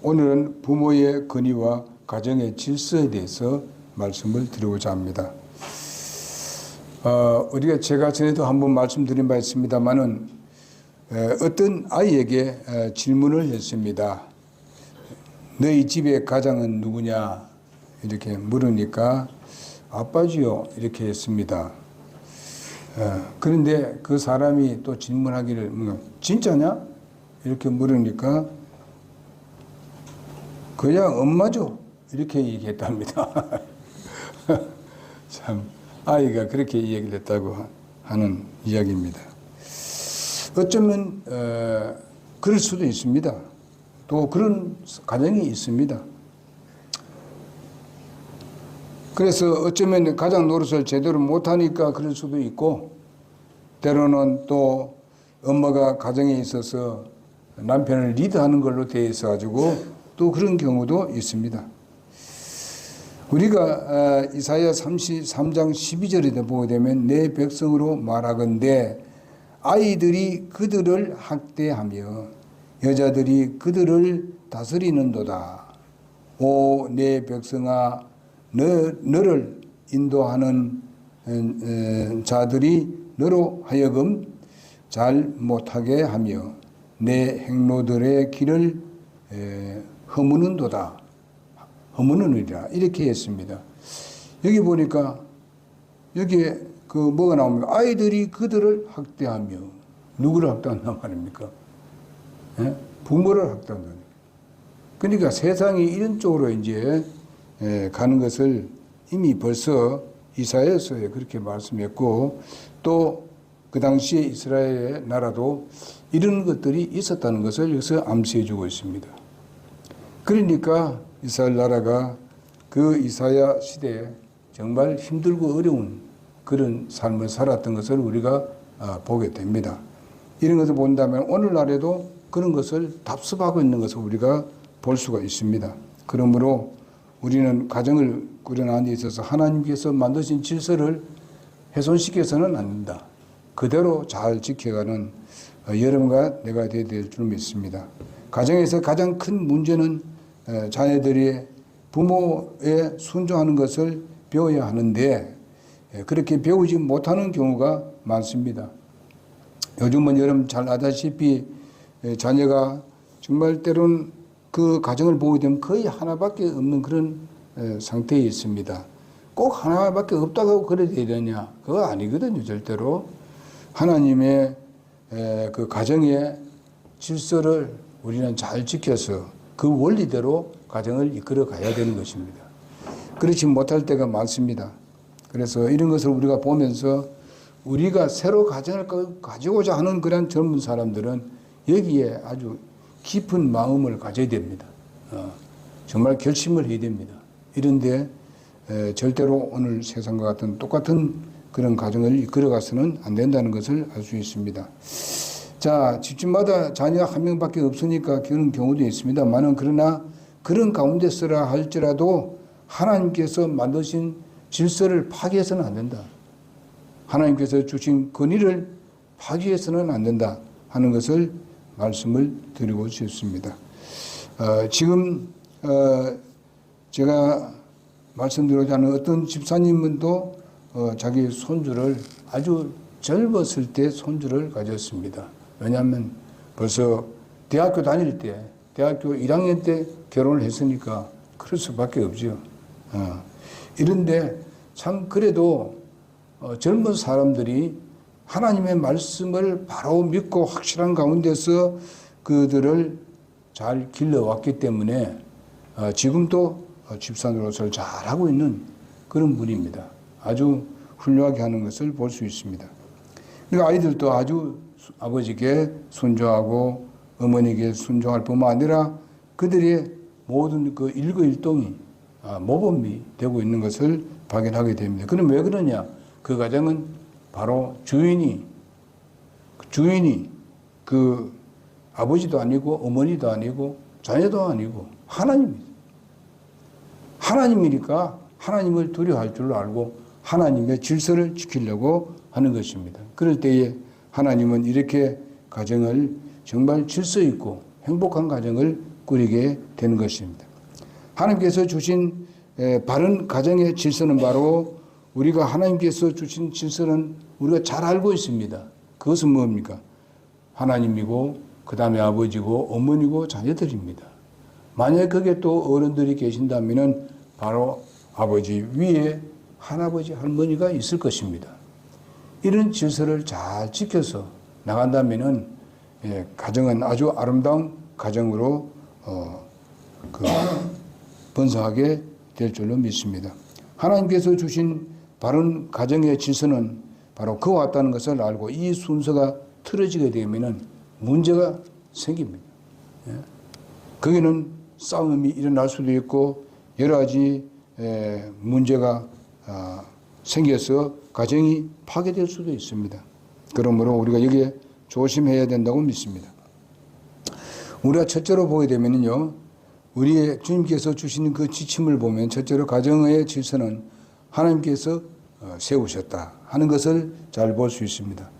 오늘은 부모의 권위와 가정의 질서에 대해서 말씀을 드리고자 합니다. 우리가 제가 전에도 한번 말씀드린 바 있습니다만은 어떤 아이에게 질문을 했습니다. 너희 집의 가장은 누구냐? 이렇게 물으니까 아빠지요. 이렇게 했습니다. 그런데 그 사람이 또 질문하기를 진짜냐? 이렇게 물으니까 그냥 엄마죠. 이렇게 얘기했답니다. 참 아이가 그렇게 얘기를 했다고 하는 이야기입니다. 어쩌면 그럴 수도 있습니다. 또 그런 가정이 있습니다. 그래서 어쩌면 가장 노릇을 제대로 못하니까 그럴 수도 있고, 때로는 또 엄마가 가정에 있어서 남편을 리드하는 걸로 되어 있어가지고 또 그런 경우도 있습니다. 우리가 이사야 33장 12절에 보게 되면 내 백성으로 말하건대 아이들이 그들을 학대하며 여자들이 그들을 다스리는도다. 오 내 백성아 너를 인도하는 자들이 너로 하여금 잘 못하게 하며 내 행로들의 길을 허무는도다. 허무느니라. 이렇게 했습니다. 여기 보니까 여기에 뭐가 나옵니까? 아이들이 그들을 학대하며 누구를 학대한단 말입니까? 예? 부모를 학대한다. 그러니까 세상이 이런 쪽으로 이제 가는 것을 이미 벌써 이사야서에 그렇게 말씀했고, 또 그 당시에 이스라엘의 나라도 이런 것들이 있었다는 것을 여기서 암시해 주고 있습니다. 그러니까 이스라엘 나라가 그 이사야 시대에 정말 힘들고 어려운 그런 삶을 살았던 것을 우리가 보게 됩니다. 이런 것을 본다면 오늘날에도 그런 것을 답습하고 있는 것을 우리가 볼 수가 있습니다. 그러므로 우리는 가정을 꾸려나가는 데 있어서 하나님께서 만드신 질서를 훼손시켜서는 안 된다. 그대로 잘 지켜가는 여러분과 내가 되어야 될 줄 믿습니다. 가정에서 가장 큰 문제는 자녀들이 부모에 순종하는 것을 배워야 하는데 그렇게 배우지 못하는 경우가 많습니다. 요즘은 여러분 잘 아다시피 자녀가 정말 때로는 그 가정을 보게 되면 거의 하나밖에 없는 그런 상태에 있습니다. 꼭 하나밖에 없다고 그래야 되느냐? 그거 아니거든요, 절대로. 하나님의 그 가정의 질서를 우리는 잘 지켜서 그 원리대로 가정을 이끌어 가야 되는 것입니다. 그렇지 못할 때가 많습니다. 그래서 이런 것을 우리가 보면서 우리가 새로 가정을 가지고자 하는 그런 젊은 사람들은 여기에 아주 깊은 마음을 가져야 됩니다. 정말 결심을 해야 됩니다. 이런데 절대로 오늘 세상과 같은 똑같은 그런 가정을 이끌어가서는 안 된다는 것을 알 수 있습니다. 자, 집집마다 자녀 한 명밖에 없으니까 그런 경우도 있습니다만은 그러나 그런 가운데서라 할지라도 하나님께서 만드신 질서를 파괴해서는 안 된다. 하나님께서 주신 권위를 파괴해서는 안 된다 하는 것을 말씀을 드리고 싶습니다. 지금 제가 말씀드리고자 하는 어떤 집사님은 또 자기 손주를 아주 젊었을 때 손주를 가졌습니다. 왜냐하면 벌써 대학교 다닐 때, 대학교 1학년 때 결혼을 했으니까 그럴 수밖에 없죠. 이런데 참 그래도 젊은 사람들이 하나님의 말씀을 바로 믿고 확실한 가운데서 그들을 잘 길러왔기 때문에 지금도 집사 노릇을 잘하고 있는 그런 분입니다. 아주 훌륭하게 하는 것을 볼 수 있습니다. 그러니까 아이들도 아주 아버지께 순종하고 어머니께 순종할 뿐만 아니라 그들의 모든 그 일거일동이 모범이 되고 있는 것을 발견하게 됩니다. 그럼 왜 그러냐? 그 가정은 바로 주인이 그 아버지도 아니고 어머니도 아니고 자녀도 아니고 하나님입니다. 하나님이니까 하나님을 두려워할 줄 알고 하나님의 질서를 지키려고 하는 것입니다. 그럴 때에 하나님은 이렇게 가정을 정말 질서 있고 행복한 가정을 꾸리게 되는 것입니다. 하나님께서 주신 바른 가정의 질서는 바로 우리가 하나님께서 주신 질서는 우리가 잘 알고 있습니다. 그것은 뭡니까? 하나님이고 그 다음에 아버지고 어머니고 자녀들입니다. 만약에 거기에 또 어른들이 계신다면 바로 아버지 위에 할아버지 할머니가 있을 것입니다. 이런 질서를 잘 지켜서 나간다면 가정은 아주 아름다운 가정으로 번성하게 될 줄로 믿습니다. 하나님께서 주신 바른 가정의 질서는 바로 그와 같다는 것을 알고 이 순서가 틀어지게 되면 문제가 생깁니다. 거기는 싸움이 일어날 수도 있고 여러 가지 문제가 생겨서 가정이 파괴될 수도 있습니다. 그러므로 우리가 여기에 조심해야 된다고 믿습니다. 우리가 첫째로 보게 되면요, 우리의 주님께서 주시는 그 지침을 보면 첫째로 가정의 질서는 하나님께서 세우셨다 하는 것을 잘 볼 수 있습니다.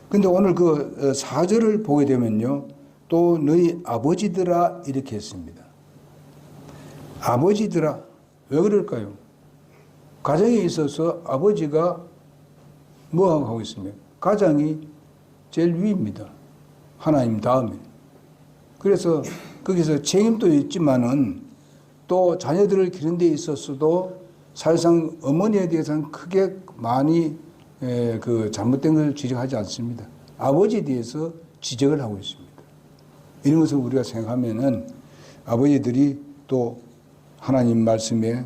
근데 오늘 그 4절을 보게 되면요, 또 너희 아버지들아 이렇게 했습니다. 아버지들아, 왜 그럴까요? 가정에 있어서 아버지가 뭐 하고 있습니까? 가장이 제일 위입니다. 하나님 다음에. 그래서 거기서 책임도 있지만은 또 자녀들을 기르는 데 있어서도 사실상 어머니에 대해서는 크게 많이 그 잘못된 걸 지적하지 않습니다. 아버지에 대해서 지적을 하고 있습니다. 이런 것을 우리가 생각하면은 아버지들이 또 하나님 말씀에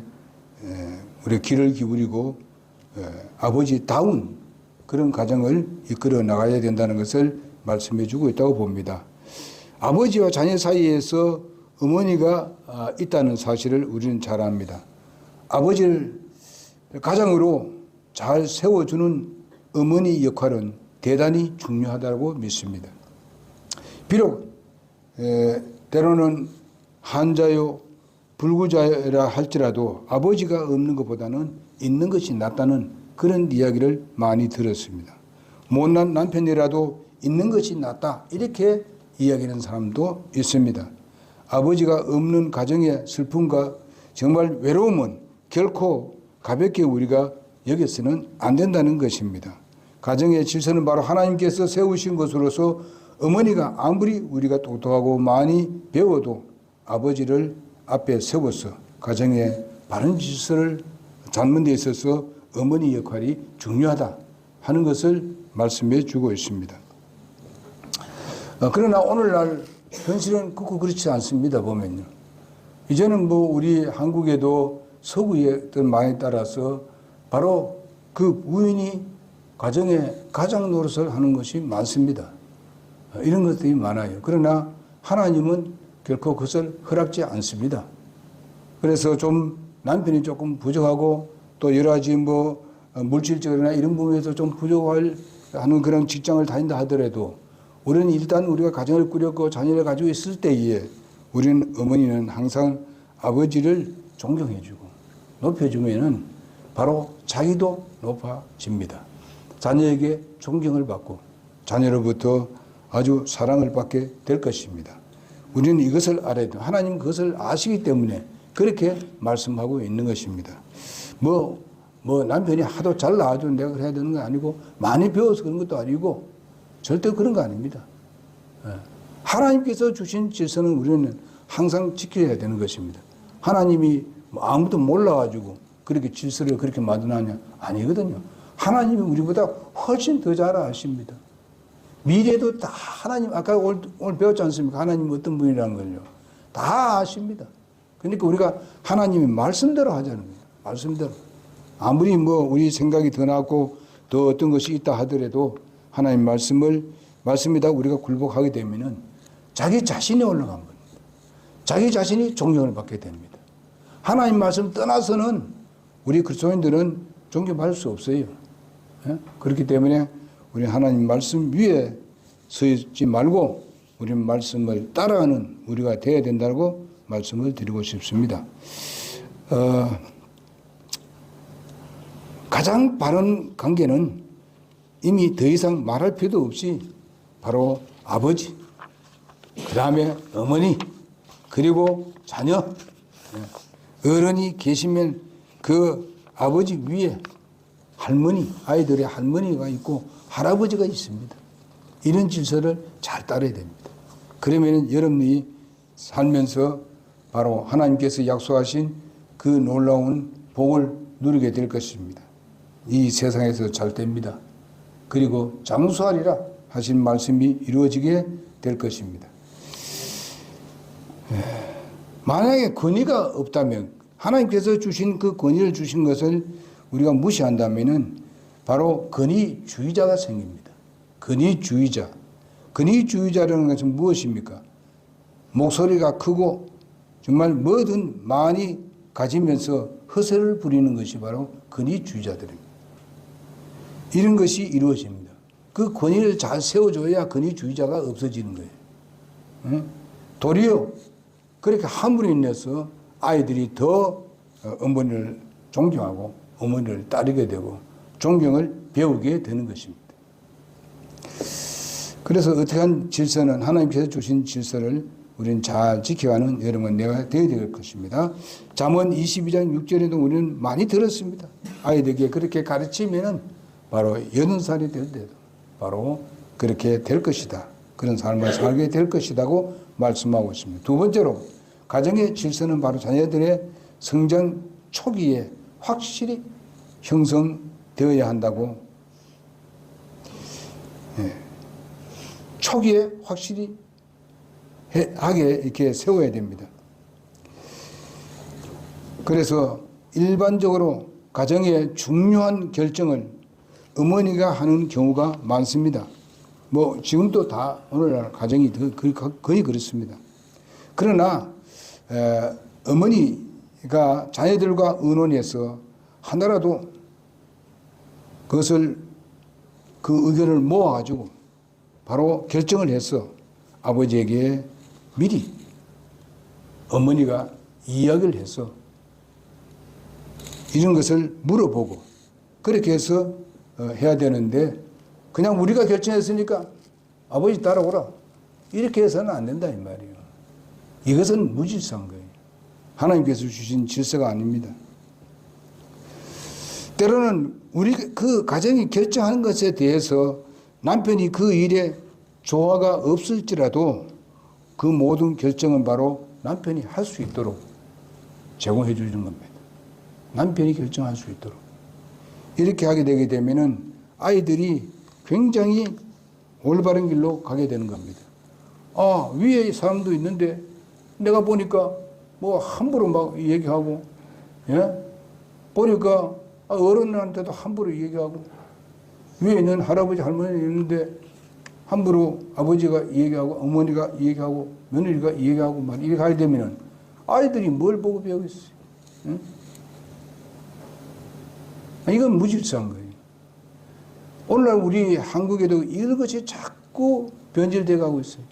우리 귀를 기울이고 아버지다운 그런 가정을 이끌어 나가야 된다는 것을 말씀해 주고 있다고 봅니다. 아버지와 자녀 사이에서 어머니가 있다는 사실을 우리는 잘 압니다. 아버지를 가장으로 잘 세워주는 어머니 역할은 대단히 중요하다고 믿습니다. 비록 때로는 한자요 불구자라 할지라도 아버지가 없는 것보다는 있는 것이 낫다는 그런 이야기를 많이 들었습니다. 못난 남편이라도 있는 것이 낫다 이렇게 이야기하는 사람도 있습니다. 아버지가 없는 가정의 슬픔과 정말 외로움은 결코 가볍게 우리가 여겨서는 안 된다는 것입니다. 가정의 질서는 바로 하나님께서 세우신 것으로서 어머니가 아무리 우리가 똑똑하고 많이 배워도 아버지를 앞에 세워서 가정의 바른 질서를 잡는 데 있어서 어머니 역할이 중요하다 하는 것을 말씀해 주고 있습니다. 그러나 오늘날 현실은 그렇지 않습니다. 보면요. 이제는 뭐 우리 한국에도 서구의 어떤 많이 따라서 바로 그 부인이 가정에 가장 노릇을 하는 것이 많습니다. 이런 것들이 많아요. 그러나 하나님은 결코 그것을 허락지 않습니다. 그래서 좀 남편이 조금 부족하고 또 여러 가지 뭐 물질적이나 이런 부분에서 좀 부족할 하는 그런 직장을 다닌다 하더라도 우리는 일단 우리가 가정을 꾸렸고 자녀를 가지고 있을 때에 우리는 어머니는 항상 아버지를 존경해주고 높여주면은 바로 자기도 높아집니다. 자녀에게 존경을 받고 자녀로부터 아주 사랑을 받게 될 것입니다. 우리는 이것을 알아야 돼요. 하나님 그것을 아시기 때문에 그렇게 말씀하고 있는 것입니다. 뭐 남편이 하도 잘 낳아주는 내가 그래야 되는 건 아니고 많이 배워서 그런 것도 아니고 절대 그런 거 아닙니다. 하나님께서 주신 질서는 우리는 항상 지켜야 되는 것입니다. 하나님이 아무도 몰라가지고 그렇게 질서를 그렇게 만드느냐? 아니거든요. 하나님이 우리보다 훨씬 더 잘 아십니다. 미래도 다 하나님, 아까 오늘 배웠지 않습니까? 하나님이 어떤 분이라는 걸요. 다 아십니다. 그러니까 우리가 하나님의 말씀대로 하자는 거예요. 말씀대로. 아무리 우리 생각이 더 낫고 더 어떤 것이 있다 하더라도 하나님 말씀이다 우리가 굴복하게 되면은 자기 자신이 올라간 겁니다. 자기 자신이 존경을 받게 됩니다. 하나님 말씀 떠나서는 우리 그리스도인들은 존경받을 수 없어요. 그렇기 때문에 우리 하나님 말씀 위에 서 있지 말고 우리 말씀을 따라가는 우리가 되어야 된다고 말씀을 드리고 싶습니다. 가장 바른 관계는 이미 더 이상 말할 필요도 없이 바로 아버지, 그 다음에 어머니, 그리고 자녀, 어른이 계시면 그 아버지 위에 할머니, 아이들의 할머니가 있고 할아버지가 있습니다. 이런 질서를 잘 따라야 됩니다. 그러면 여러분이 살면서 바로 하나님께서 약속하신 그 놀라운 복을 누리게 될 것입니다. 이 세상에서 잘 됩니다. 그리고 장수하리라 하신 말씀이 이루어지게 될 것입니다. 만약에 권위가 없다면, 하나님께서 주신 그 권위를 주신 것을 우리가 무시한다면 바로 권위주의자가 생깁니다. 권위주의자. 권위주의자라는 것은 무엇입니까? 목소리가 크고 정말 뭐든 많이 가지면서 허세를 부리는 것이 바로 권위주의자들입니다. 이런 것이 이루어집니다. 그 권위를 잘 세워줘야 권위주의자가 없어지는 거예요. 도리어 그렇게 함으로 인해서 아이들이 더 어머니를 존경하고 어머니를 따르게 되고 존경을 배우게 되는 것입니다. 그래서 어떻게 한 질서는 하나님께서 주신 질서를 우리는 잘 지켜가는 여러분 내가 되어야 될 것입니다. 잠언 22장 6절에도 우리는 많이 들었습니다. 아이들에게 그렇게 가르치면은 바로 80살이 될 때도 바로 그렇게 될 것이다. 그런 삶을 살게 될 것이라고 말씀하고 있습니다. 두 번째로 가정의 질서는 바로 자녀들의 성장 초기에 확실히 형성되어야 한다고, 초기에 확실히 하게 이렇게 세워야 됩니다. 그래서 일반적으로 가정의 중요한 결정을 어머니가 하는 경우가 많습니다. 뭐 지금도 다 오늘날 가정이 거의 그렇습니다. 그러나 어머니가 자녀들과 의논해서 하나라도 그것을 그 의견을 모아가지고 바로 결정을 해서 아버지에게 미리 어머니가 이야기를 해서 이런 것을 물어보고 그렇게 해서 해야 되는데, 그냥 우리가 결정했으니까 아버지 따라오라 이렇게 해서는 안 된다 이 말이에요. 이것은 무질서한 거예요. 하나님께서 주신 질서가 아닙니다. 때로는 우리 그 가정이 결정하는 것에 대해서 남편이 그 일에 조화가 없을지라도 그 모든 결정은 바로 남편이 할 수 있도록 제공해 주는 겁니다. 남편이 결정할 수 있도록. 이렇게 하게 되게 되면은 아이들이 굉장히 올바른 길로 가게 되는 겁니다. 아, 위에 사람도 있는데 내가 보니까 뭐 함부로 막 얘기하고, 보니까 어른한테도 함부로 얘기하고, 위에 있는 할아버지 할머니 있는데 함부로 아버지가 얘기하고 어머니가 얘기하고 며느리가 얘기하고 막 이렇게 하게 되면은 아이들이 뭘 보고 배우겠어요? 이건 무질서한 거예요. 오늘날 우리 한국에도 이런 것이 자꾸 변질되어 가고 있어요.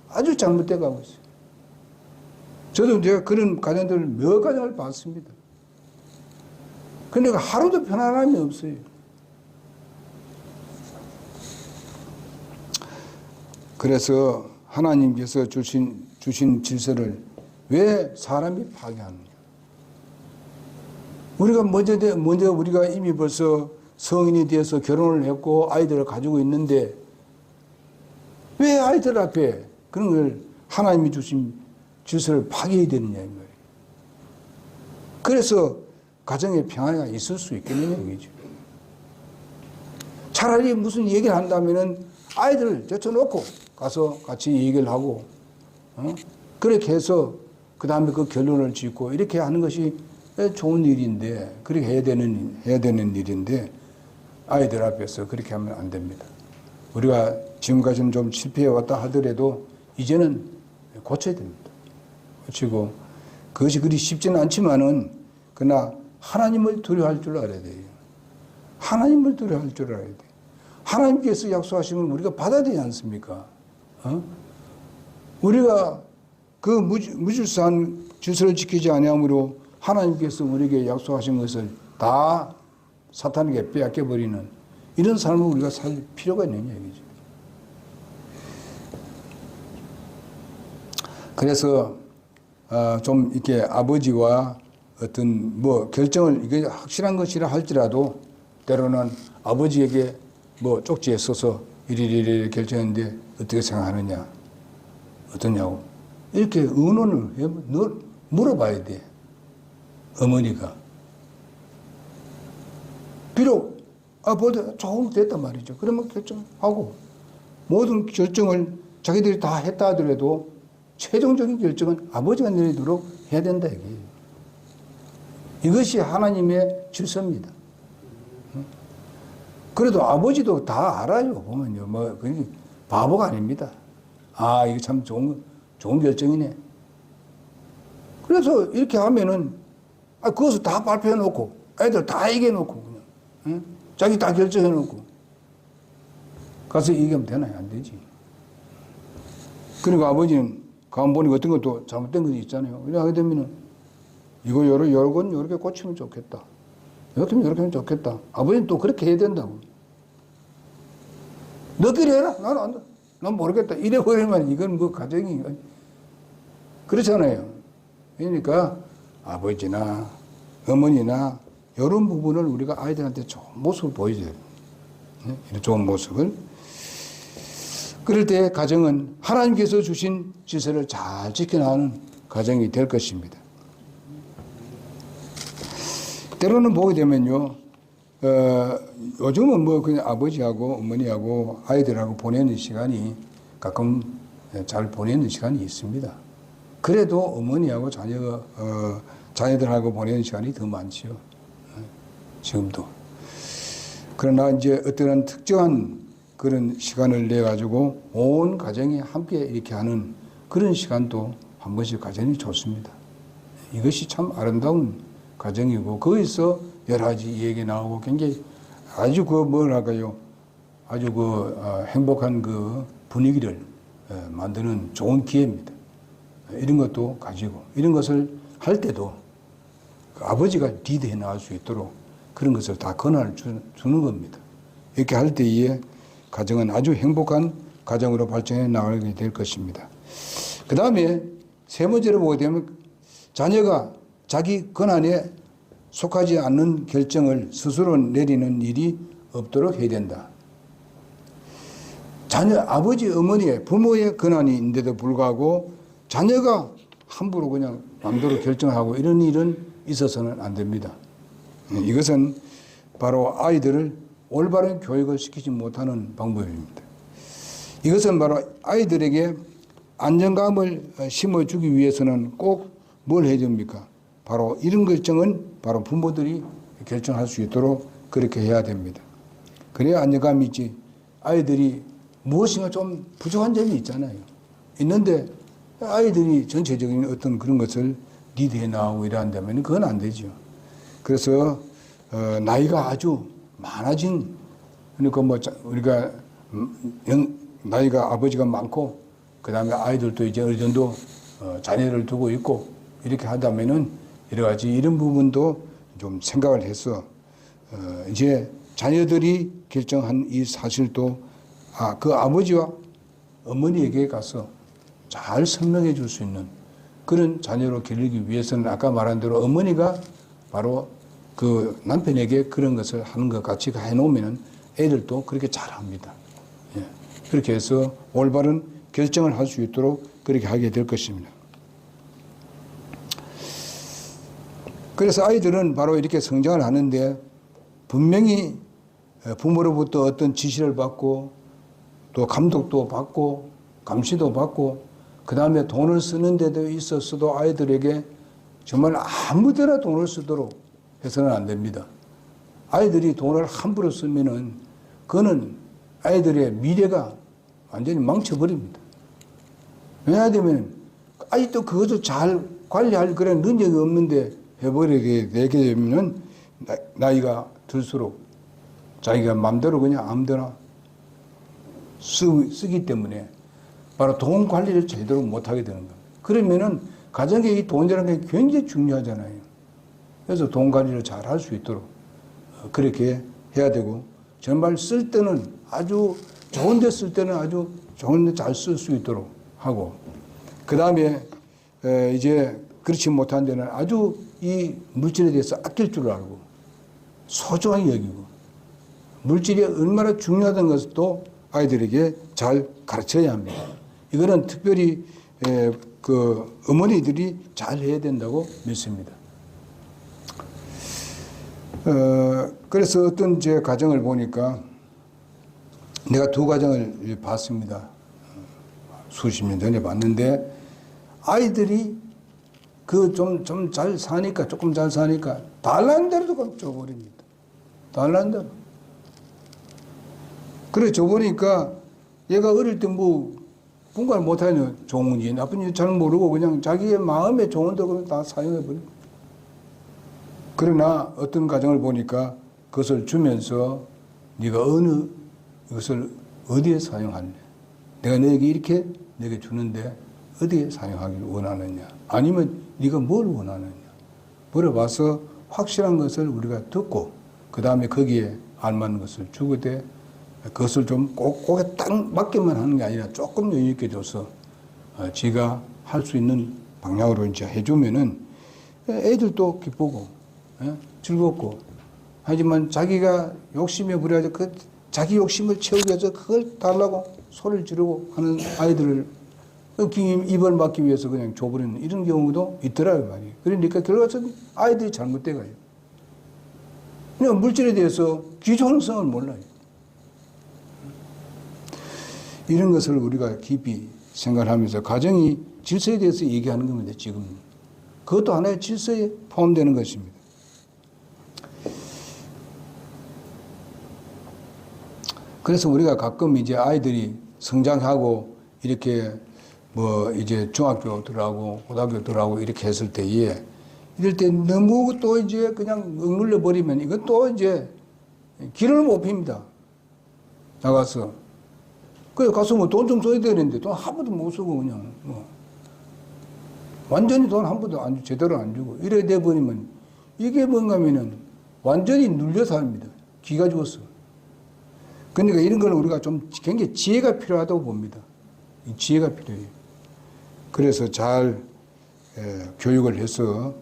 아주 잘못되어 가고 있어요. 저도 제가 그런 가정들을 몇 가정을 봤습니다. 그런데 하루도 편안함이 없어요. 그래서 하나님께서 주신 질서를 왜 사람이 파괴하느냐? 우리가 먼저 우리가 이미 벌써 성인이 되어서 결혼을 했고 아이들을 가지고 있는데 왜 아이들 앞에 그런 걸 하나님이 주신 질서를 파괴해야 되느냐 이 말이에요. 그래서 가정에 평화가 있을 수 있겠느냐 이거죠. 차라리 무슨 얘기를 한다면은 아이들을 제쳐놓고 가서 같이 얘기를 하고, 그렇게 해서 그 다음에 그 결론을 짓고 이렇게 하는 것이 좋은 일인데, 그렇게 해야 되는 일인데 아이들 앞에서 그렇게 하면 안 됩니다. 우리가 지금까지는 좀 실패해 왔다 하더라도 이제는 고쳐야 됩니다. 고치고 그것이 그리 쉽지는 않지만은 그러나 하나님을 두려워할 줄 알아야 돼요. 하나님을 두려워할 줄 알아야 돼요. 하나님께서 약속하시면 우리가 받아야 되지 않습니까? 우리가 그 무질서한 질서를 지키지 아니함으로 하나님께서 우리에게 약속하신 것을 다 사탄에게 빼앗겨버리는 이런 삶을 우리가 살 필요가 있느냐 이거죠. 그래서 좀 이렇게 아버지와 어떤 뭐 결정을 이게 확실한 것이라 할지라도 때로는 아버지에게 뭐 쪽지에 써서 이리리리 결정했는데 어떻게 생각하느냐 어떠냐고 이렇게 의논을 물어봐야 돼. 어머니가 비록 보다 조금 됐단 말이죠. 그러면 결정하고 모든 결정을 자기들이 다 했다 하더라도 최종적인 결정은 아버지가 내리도록 해야 된다 이게. 이것이 하나님의 질서입니다. 그래도 아버지도 다 알아요. 보면요. 뭐, 바보가 아닙니다. 이거 참 좋은 결정이네. 그래서 이렇게 하면은, 그것을 다 발표해 놓고, 애들 다 얘기해 놓고, 그냥, 응? 자기 다 결정해 놓고, 가서 얘기하면 되나요? 안 되지. 그러니까 아버지는 가만 보니까 어떤 것도 잘못된 것이 있잖아요. 이렇게 하게 되면은, 요런 건 요렇게 고치면 좋겠다. 이렇게 하면 좋겠다. 아버지는 또 그렇게 해야 된다고. 너끼리 해라. 나는 안 돼. 난 모르겠다. 이래버리면 이건 뭐 가정이. 그렇잖아요. 그러니까 아버지나 어머니나 이런 부분을 우리가 아이들한테 좋은 모습을 보여줘야 돼요. 이런 좋은 모습을. 그럴 때 가정은 하나님께서 주신 질서를 잘 지켜나가는 가정이 될 것입니다. 때로는 보게 되면요, 요즘은 뭐 그냥 아버지하고 어머니하고 아이들하고 보내는 시간이 가끔 잘 보내는 시간이 있습니다. 그래도 어머니하고 자녀들하고 보내는 시간이 더 많지요. 지금도. 그러나 이제 어떤 특정한 그런 시간을 내가지고 온 가정이 함께 이렇게 하는 그런 시간도 한 번씩 가정이 좋습니다. 이것이 참 아름다운 가정이고 거기서 여러 가지 얘기 나오고 굉장히 아주 아주 행복한 그 분위기를 만드는 좋은 기회입니다. 이런 것도 가지고 이런 것을 할 때도 그 아버지가 리드해 나갈 수 있도록 그런 것을 다 권한을 주는 겁니다. 이렇게 할 때에 가정은 아주 행복한 가정으로 발전해 나가게 될 것입니다. 그 다음에 세 번째로 보게 되면 자녀가 자기 권한에 속하지 않는 결정을 스스로 내리는 일이 없도록 해야 된다. 아버지, 어머니의 부모의 권한이 있는데도 불구하고 자녀가 함부로 그냥 마음대로 결정하고 이런 일은 있어서는 안 됩니다. 이것은 바로 아이들을 올바른 교육을 시키지 못하는 방법입니다. 이것은 바로 아이들에게 안정감을 심어주기 위해서는 꼭 뭘 해야 됩니까? 바로 이런 결정은 바로 부모들이 결정할 수 있도록 그렇게 해야 됩니다. 그래야 안정감이 있지. 아이들이 무엇인가 좀 부족한 점이 있잖아요. 있는데 아이들이 전체적인 어떤 그런 것을 리드해 나가고 이러한다면 그건 안 되죠. 그래서 나이가 아주 많아진 그러니까 뭐 우리가 나이가 아버지가 많고 그 다음에 아이들도 이제 어느 정도 자녀를 두고 있고 이렇게 하다면은 여러 가지 이런 부분도 좀 생각을 해서 이제 자녀들이 결정한 이 사실도 그 아버지와 어머니에게 가서 잘 설명해 줄 수 있는 그런 자녀로 기르기 위해서는 아까 말한 대로 어머니가 바로 그 남편에게 그런 것을 하는 것 같이 해놓으면 애들도 그렇게 잘합니다. 예. 그렇게 해서 올바른 결정을 할 수 있도록 그렇게 하게 될 것입니다. 그래서 아이들은 바로 이렇게 성장을 하는데 분명히 부모로부터 어떤 지시를 받고 또 감독도 받고 감시도 받고 그 다음에 돈을 쓰는 데도 있었어도 아이들에게 정말 아무데나 돈을 쓰도록 해서는 안 됩니다. 아이들이 돈을 함부로 쓰면은 그거는 아이들의 미래가 완전히 망쳐버립니다. 왜냐하면 아직도 그것을 잘 관리할 그런 능력이 없는데 해버리게 되게 되면은 나이가 들수록 자기가 마음대로 그냥 아무데나 쓰기 때문에 바로 돈 관리를 제대로 못하게 되는 겁니다. 그러면은 가정에 이 돈이라는 게 굉장히 중요하잖아요. 그래서 돈 관리를 잘 할 수 있도록 그렇게 해야 되고 정말 쓸 때는 아주 좋은 데 쓸 때는 아주 좋은 데 잘 쓸 수 있도록 하고 그 다음에 이제 그렇지 못한 데는 아주 이 물질에 대해서 아낄 줄 알고 소중하게 여기고 물질이 얼마나 중요하다는 것도 아이들에게 잘 가르쳐야 합니다. 이거는 특별히 그 어머니들이 잘 해야 된다고 믿습니다. 그래서 어떤 제 가정을 보니까 내가 두 가정을 봤습니다. 수십 년 전에 봤는데 아이들이 그 좀 잘 사니까 조금 잘 사니까 달라는 대로도 그냥 줘버립니다. 달라는 대로. 그래 줘보니까 얘가 어릴 때 뭐 분간을 못하냐 좋은지 나쁜지 잘 모르고 그냥 자기의 마음에 좋은 대로 다 사용해버립니다. 그러나 어떤 가정을 보니까 그것을 주면서 네가 어느 것을 어디에 사용할래? 내가 너에게 이렇게 너에게 주는데 어디에 사용하기를 원하느냐? 아니면 네가 뭘 원하느냐? 물어봐서 확실한 것을 우리가 듣고 그 다음에 거기에 알맞는 것을 주거든 그것을 좀 꼭에 딱 맞게만 하는 게 아니라 조금 여유 있게 줘서 지가 할 수 있는 방향으로 이제 해주면은 애들도 기쁘고 즐겁고 하지만 자기가 욕심에 부려서 그 자기 욕심을 채우기 위해서 그걸 달라고 소리를 지르고 하는 아이들을 입을 막기 위해서 그냥 줘버리는 이런 경우도 있더라고요, 말이에요. 그러니까 결과적으로 아이들이 잘못돼 가요. 그냥 물질에 대해서 귀중성을 몰라요. 이런 것을 우리가 깊이 생각하면서 가정이 질서에 대해서 얘기하는 겁니다, 지금. 그것도 하나의 질서에 포함되는 것입니다. 그래서 우리가 가끔 이제 아이들이 성장하고 이렇게 뭐 이제 중학교 들어가고 고등학교 들어가고 이렇게 했을 때에 이럴 때 너무 또 이제 그냥 억눌려 버리면 이건 또 이제 길을 못 핍니다. 나가서. 그래 가서 뭐 돈 좀 써야 되는데 돈 한 푼도 못 쓰고 그냥 뭐 완전히 돈 한 푼도 제대로 안 주고 이래 돼 버리면 이게 뭔가 하면은 완전히 눌려 삽니다. 기가 죽었어. 그러니까 이런 걸 우리가 좀 굉장히 지혜가 필요하다고 봅니다. 이 지혜가 필요해요. 그래서 잘 교육을 해서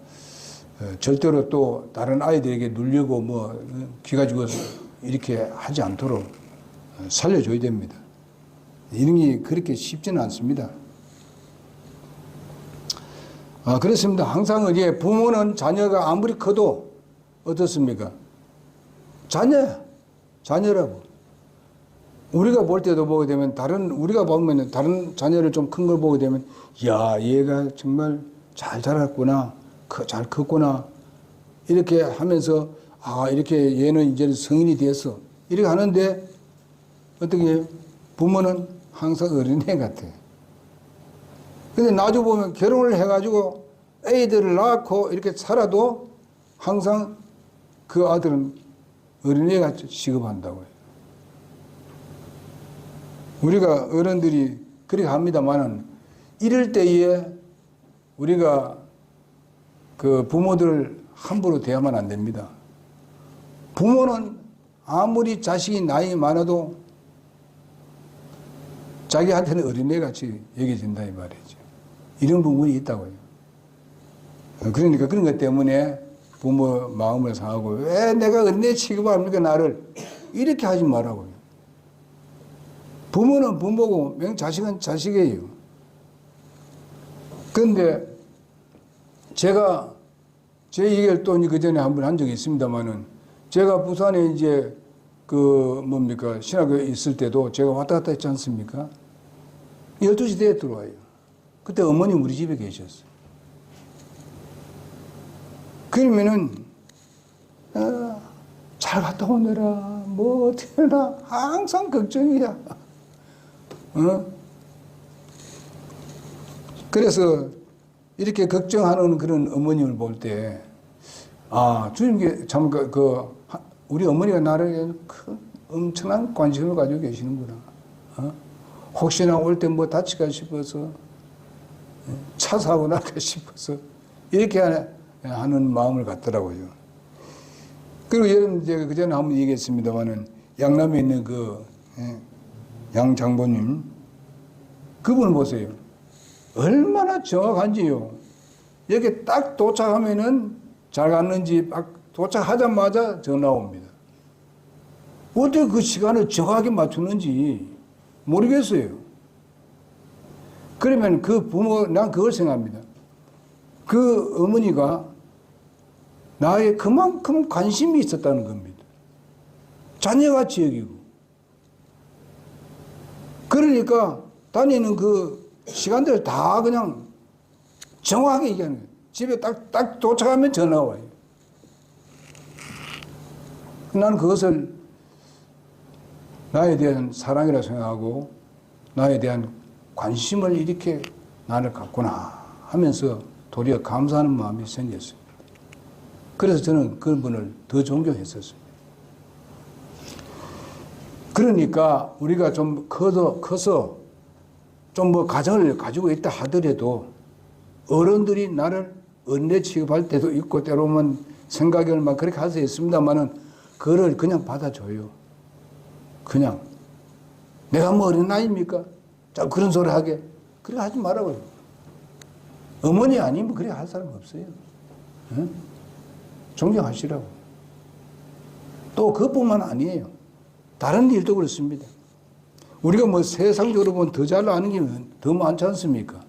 절대로 또 다른 아이들에게 눌리고 뭐 기가 죽어서 이렇게 하지 않도록 살려줘야 됩니다. 이런 게 그렇게 쉽지는 않습니다. 그렇습니다. 항상 이제 부모는 자녀가 아무리 커도 어떻습니까? 자녀라고. 우리가 볼 때도 보게 되면 우리가 보면 다른 자녀를 좀 큰 걸 보게 되면, 야, 얘가 정말 잘 자랐구나, 잘 컸구나, 이렇게 하면서, 이렇게 얘는 이제 성인이 됐어. 이렇게 하는데, 어떻게 해요? 부모는 항상 어린애 같아. 근데 나중에 보면 결혼을 해가지고 애들을 낳고 이렇게 살아도 항상 그 아들은 어린애 같이 취급한다고요. 우리가 어른들이 그렇게 합니다만은 이럴 때에 우리가 그 부모들을 함부로 대하면 안 됩니다. 부모는 아무리 자식이 나이 많아도 자기한테는 어린애같이 여겨진다 이 말이죠. 이런 부분이 있다고요. 그러니까 그런 것 때문에 부모 마음을 상하고 왜 내가 어린애 취급합니까 나를 이렇게 하지 말라고요. 부모는 부모고 자식은 자식이에요. 그런데 제가 제 얘기를 또 그 전에 한 번 한 적이 있습니다만은 제가 부산에 이제 신학교에 있을 때도 제가 왔다 갔다 했지 않습니까? 12시 대에 들어와요. 그때 어머님 우리 집에 계셨어요. 그러면은, 잘 갔다 오느라, 뭐 어떻게 하나, 항상 걱정이야. 그래서 이렇게 걱정하는 그런 어머님을 볼 때, 주님께 참 우리 어머니가 나를 엄청난 관심을 가지고 계시는구나. 혹시나 올 때 뭐 다칠까 싶어서, 차 사고 날까 싶어서, 이렇게 하는 마음을 갖더라고요. 그리고 여러분, 제가 그 전에 한번 얘기했습니다만은, 양남에 있는 양 장모님, 그분을 보세요. 얼마나 정확한지요. 여기 딱 도착하면은 잘 갔는지 막 도착하자마자 전화 옵니다. 어떻게 그 시간을 정확하게 맞추는지 모르겠어요. 그러면 그 부모, 난 그걸 생각합니다. 그 어머니가 나에 그만큼 관심이 있었다는 겁니다. 자녀같이 여기고. 그러니까 다니는 그 시간대를 다 그냥 정확하게 얘기하는 거예요. 집에 딱 도착하면 전화가 와요. 나는 그것을 나에 대한 사랑이라 생각하고 나에 대한 관심을 이렇게 나를 갖구나 하면서 도리어 감사하는 마음이 생겼어요. 그래서 저는 그분을 더 존경했었어요. 그러니까 우리가 좀 커서 좀 뭐 가정을 가지고 있다 하더라도 어른들이 나를 언내 취급할 때도 있고 때로는 생각이 얼마 그렇게 할 수 있습니다만은 그걸 그냥 받아줘요. 그냥 내가 뭐 어린 나이입니까? 자 그런 소리 하게 그렇게 하지 말라고요. 어머니 아니면 그렇게 할 사람 없어요. 응? 존경하시라고. 또 그것뿐만 아니에요. 다른 일도 그렇습니다. 우리가 뭐 세상적으로 보면 더 잘 아는 게 더 많지 않습니까?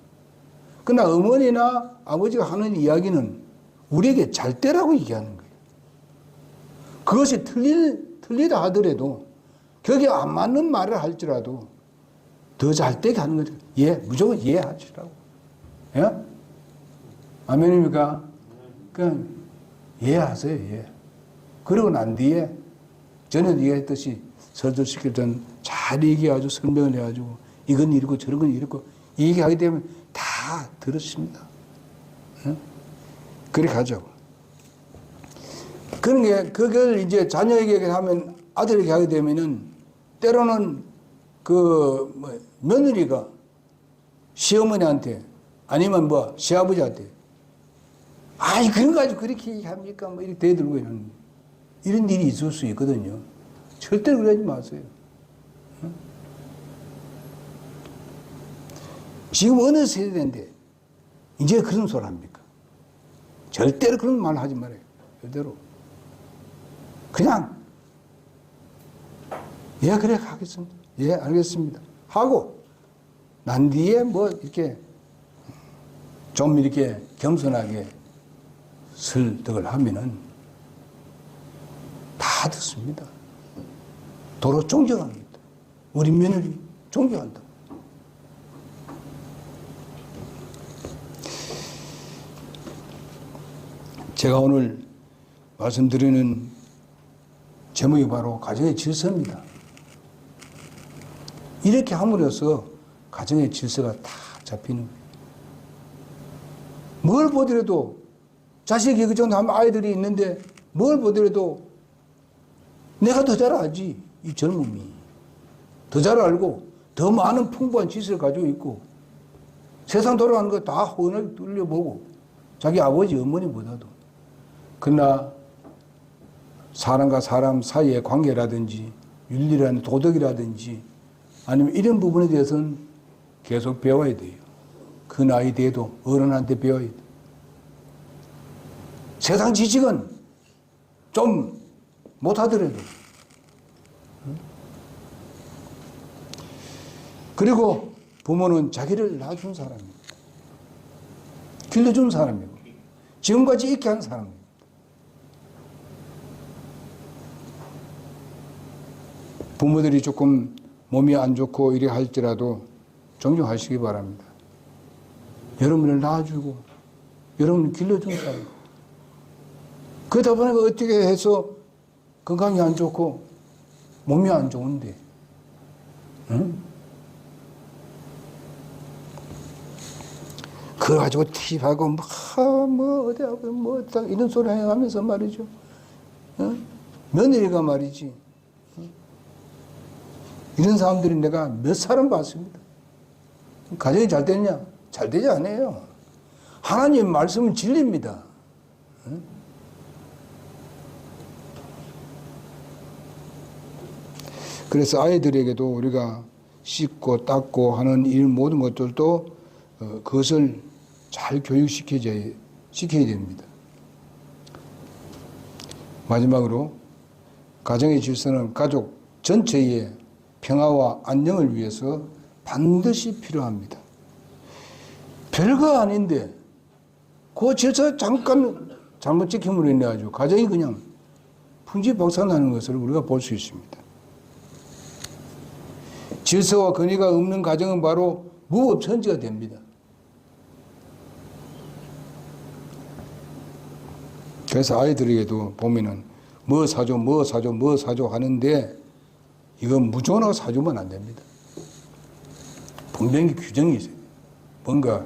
그러나 어머니나 아버지가 하는 이야기는 우리에게 잘되라고 얘기하는 거예요. 그것이 틀리다 하더라도 거기에 안 맞는 말을 할지라도 더 잘되게 하는 거죠. 예, 무조건 이해하시라고. 예? 아멘입니까? 그냥 이해하세요, 예. 그러고 난 뒤에 전에 얘기했듯이 설득시킬 땐 잘 얘기해가지고 설명을 해가지고 이건 이렇고 저런 건 이렇고 얘기하게 되면 다 들었습니다. 예? 그렇게 하자고. 그런 게, 그걸 이제 자녀에게 하면 아들에게 하게 되면은 때로는 며느리가 시어머니한테 아니면 뭐 시아버지한테 아이, 그런 거 가지고 그렇게 얘기합니까? 뭐 이렇게 대들고 이런 일이 있을 수 있거든요. 절대로 그러지 마세요. 응? 지금 어느 세대인데 이제 그런 소리 합니까? 절대로 그런 말 하지 말아요. 절대로. 그냥 예, 그래 하겠습니다. 예, 알겠습니다. 하고 난 뒤에 뭐 이렇게 좀 이렇게 겸손하게 설득을 하면은 다 듣습니다. 도로 존경합니다. 우리 며느리 존경한다. 제가 오늘 말씀드리는 제목이 바로 가정의 질서입니다. 이렇게 함으로써 가정의 질서가 다 잡히는 거예요. 뭘 보더라도 자식이 그 정도 하면 아이들이 있는데 뭘 보더라도 내가 더 잘 알지. 이 젊음이. 더 잘 알고 더 많은 풍부한 지식을 가지고 있고 세상 돌아가는 거 다 훤하게 뚫려보고 자기 아버지 어머니보다도. 그러나 사람과 사람 사이의 관계라든지 윤리라는 도덕이라든지 아니면 이런 부분에 대해서는 계속 배워야 돼요. 그 나이 돼도 어른한테 배워야 돼요. 세상 지식은 좀 못하더라도. 그리고 부모는 자기를 낳아준 사람입니다. 길러준 사람이고 지금까지 있게 한 사람입니다. 부모들이 조금 몸이 안 좋고 이래 할지라도 존경하시기 바랍니다. 여러분을 낳아주고 여러분을 길러준 사람. 그러다 보니까 어떻게 해서 건강이 안 좋고 몸이 안 좋은데, 응? 그걸 가지고 팁하고 뭐 어디하고 뭐 이런 소리 하면서 말이죠. 응? 며느리가 말이지. 이런 사람들이 내가 몇 사람 봤습니다. 가정이 잘 됐냐? 잘 되지 않아요. 하나님 말씀은 진리입니다. 그래서 아이들에게도 우리가 씻고 닦고 하는 이 모든 것들도 그것을 잘 시켜야 됩니다. 마지막으로 가정의 질서는 가족 전체의 평화와 안녕을 위해서 반드시 필요합니다. 별거 아닌데 그 질서 잠깐 잘못 지킴으로 인해 가지고 가정이 그냥 풍지박산나는 것을 우리가 볼 수 있습니다. 질서와 권위가 없는 가정은 바로 무법천지가 됩니다. 그래서 아이들에게도 보면은 뭐 사줘 하는데 이건 무조건 사주면 안 됩니다. 분명히 규정이 있어요. 뭔가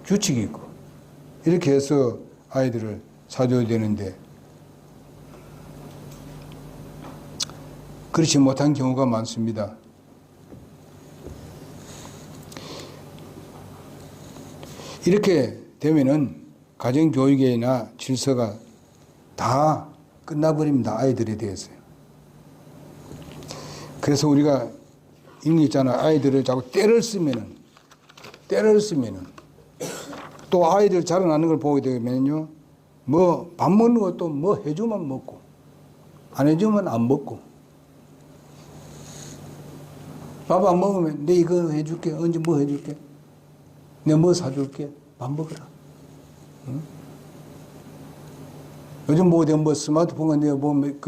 규칙이 있고 이렇게 해서 아이들을 사줘야 되는데 그렇지 못한 경우가 많습니다. 이렇게 되면은 가정교육이나 질서가 다 끝나버립니다. 아이들에 대해서요. 그래서 우리가 이런 게 있잖아요. 아이들을 자꾸 때를 쓰면은 또 아이들 자라나는 걸 보게 되면요. 뭐 밥 먹는 것도 뭐 해주면 먹고 안 해주면 안 먹고 밥 안 먹으면 내 이거 해줄게. 언제 뭐 해줄게. 내가 뭐 사줄게. 밥 먹으라. 응? 요즘 뭐 스마트폰에 내가 보면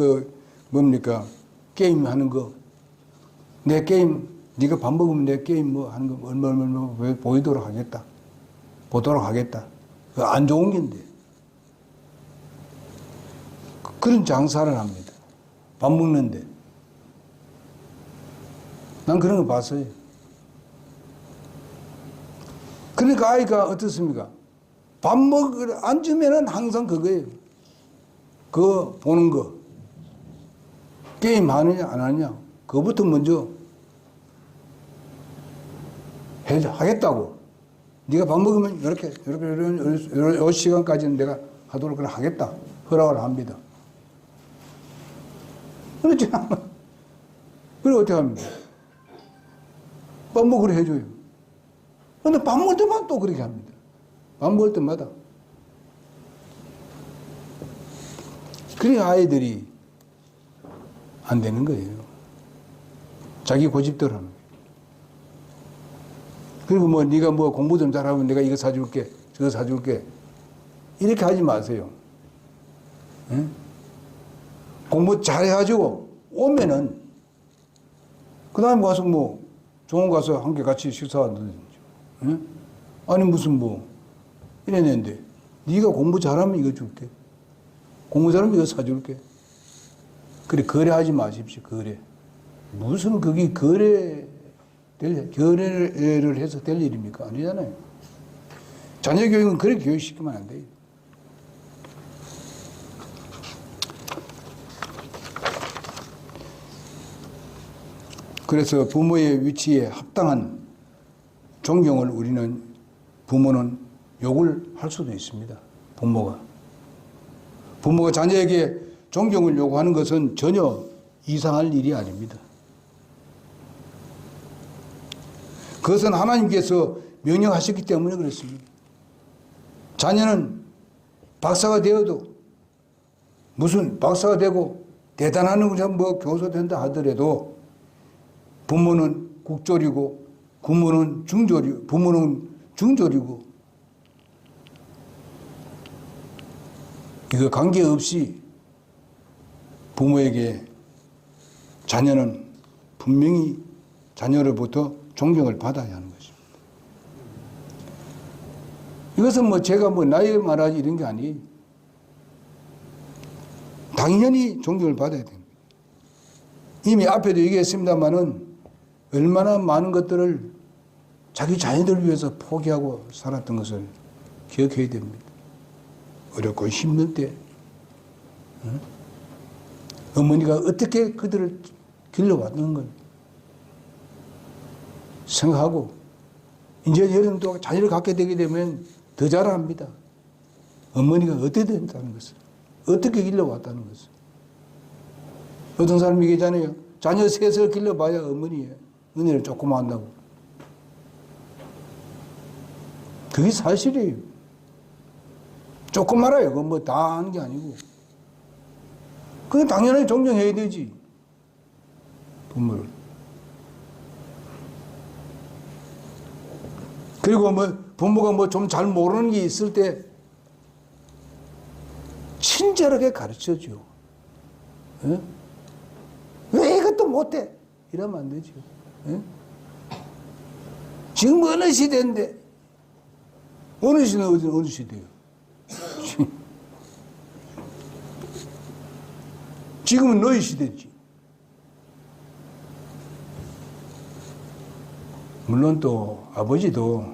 뭡니까? 게임 하는 거. 내 게임, 네가 밥 먹으면 내 게임 뭐 하는 거 얼마 보이도록 하겠다. 보도록 하겠다. 그거 안 좋은 건데. 그런 장사를 합니다. 밥 먹는데. 난 그런 거 봤어요. 그러니까 아이가 어떻습니까? 밥 먹으러 앉으면은 항상 그거예요. 그거 보는 거. 게임 하느냐, 안 하느냐. 그거부터 먼저 하겠다고. 네가 밥 먹으면 이렇게 요 시간까지는 내가 하도록 하겠다. 허락을 합니다. 그렇지 않아. 그래, 어떻게 합니까? 밥 먹으러 해줘요. 근데 밥 먹을 때만 또 그렇게 합니다. 밥 먹을 때마다. 그래 아이들이 안 되는 거예요. 자기 고집대로 하는 거예요. 그리고 뭐 네가 뭐 공부 좀 잘하면 내가 이거 사줄게, 저거 사줄게. 이렇게 하지 마세요. 응? 공부 잘해가지고 오면은 그 다음에 가서 뭐 좋은 가서 함께 같이 식사하든지. 응? 아니 무슨 뭐 이랬는데 네가 공부 잘하면 이거 줄게. 공부 잘하면 이거 사줄게. 그래 거래하지 마십시오. 거래. 무슨 그게 거래를 해서 될 일입니까? 아니잖아요. 자녀 교육은 그렇게 교육시키면 안 돼요. 그래서 부모의 위치에 합당한 존경을 부모는 요구를 할 수도 있습니다. 부모가 자녀에게 존경을 요구하는 것은 전혀 이상할 일이 아닙니다. 그것은 하나님께서 명령하셨기 때문에 그렇습니다. 자녀는 박사가 되어도 무슨 박사가 되고 대단한 뭐 교수 된다 하더라도 부모는 국졸이고 부모는 중졸이고 이거 관계없이 부모에게 자녀는 분명히 자녀로부터 존경을 받아야 하는 것입니다. 이것은 뭐 제가 뭐 나이 말하지 이런 게 아니에요. 당연히 존경을 받아야 됩니다. 이미 앞에도 얘기했습니다마는 얼마나 많은 것들을 자기 자녀들 위해서 포기하고 살았던 것을 기억해야 됩니다. 어렵고 힘들 때 어머니가 어떻게 그들을 길러왔는 걸 생각하고 이제 여러분도 자녀를 갖게 되게 되면 더 잘 압니다. 어머니가 어떻게 된다는 것을 어떻게 길러왔다는 것을. 어떤 사람이 얘기하잖아요. 자녀 셋을 길러봐야 어머니의 은혜를 조금 안다고. 그게 사실이에요. 조금 말아요. 그건 뭐 다 하는 게 아니고. 그건 당연히 존경해야 되지. 부모를. 그리고 뭐 부모가 뭐 좀 잘 모르는 게 있을 때 친절하게 가르쳐줘. 예? 왜 이것도 못해? 이러면 안 되죠. 예? 지금 어느 시대인데, 어느 시대는 어느 시대예요? 지금은 너희 시대지. 물론 또 아버지도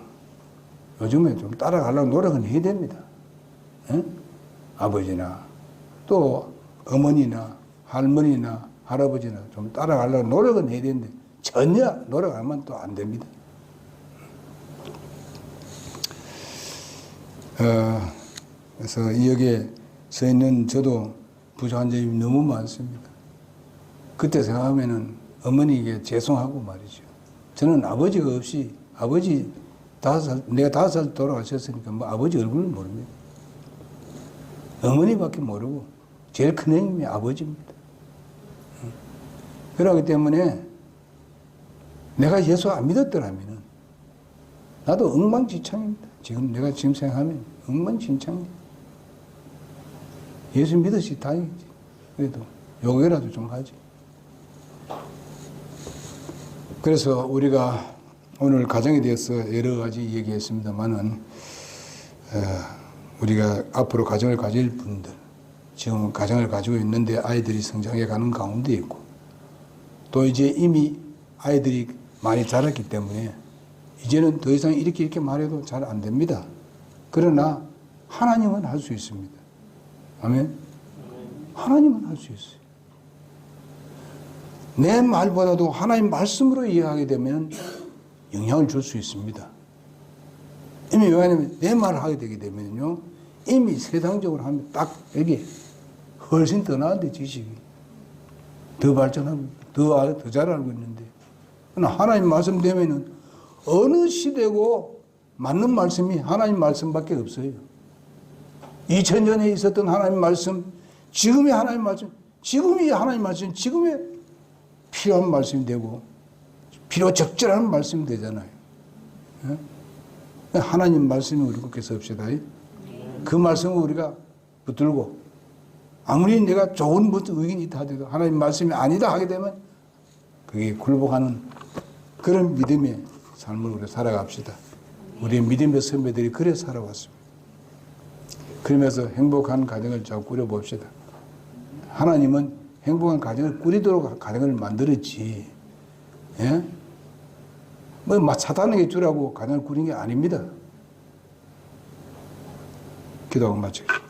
요즘에 좀 따라가려고 노력은 해야 됩니다. 예? 아버지나 또 어머니나 할머니나 할아버지나 좀 따라가려고 노력은 해야 되는데 전혀 노력하면 또 안 됩니다. 그래서 여기에 서 있는 저도 부족한 점이 너무 많습니다. 그때 생각하면은 어머니에게 죄송하고 말이죠. 저는 아버지가 없이 아버지 5살, 내가 5살 돌아가셨으니까 뭐 아버지 얼굴을 모릅니다. 어머니밖에 모르고 제일 큰 형님이 아버지입니다. 그렇기 때문에 내가 예수 안 믿었더라면 나도 엉망진창입니다. 내가 지금 생각하면 엉망진창입니다. 예수 믿으시 다행이지. 그래도 요거라도 좀 하지. 그래서 우리가 오늘 가정에 대해서 여러 가지 얘기했습니다만은 우리가 앞으로 가정을 가질 분들, 지금 가정을 가지고 있는데 아이들이 성장해 가는 가운데 있고, 또 이제 이미 아이들이 많이 자랐기 때문에 이제는 더 이상 이렇게 말해도 잘 안 됩니다. 그러나 하나님은 할 수 있습니다. 아멘? 하나님은 할 수 있어요. 내 말보다도 하나님 말씀으로 이해하게 되면 영향을 줄 수 있습니다. 이미 왜냐하면 내 말을 하게 되게 되면요, 이미 세상적으로 하면 딱 여기 훨씬 더 나은데 지식이 더 발전하고 더 잘 알고 있는데, 그러나 하나님 말씀 되면은 어느 시대고 맞는 말씀이 하나님 말씀밖에 없어요. 2000년에 있었던 하나님 말씀, 지금의 하나님 말씀, 지금이 하나님 말씀, 지금의 필요한 말씀이 되고 필요 적절한 말씀이 되잖아요. 하나님 말씀이 우리 꼭 섭시다. 그 말씀을 우리가 붙들고, 아무리 내가 좋은 의견이 있다 하더라도 하나님 말씀이 아니다 하게 되면 그게 굴복하는 그런 믿음의 삶을 우리가 살아갑시다. 우리의 믿음의 선배들이 그래 살아왔습니다. 그러면서 행복한 가정을 잘 꾸려봅시다. 하나님은 행복한 가정을 꾸리도록 가정을 만들었지, 예? 뭐 사탄에게 주라고 가정을 꾸린 게 아닙니다. 기도하고 마치겠습니다.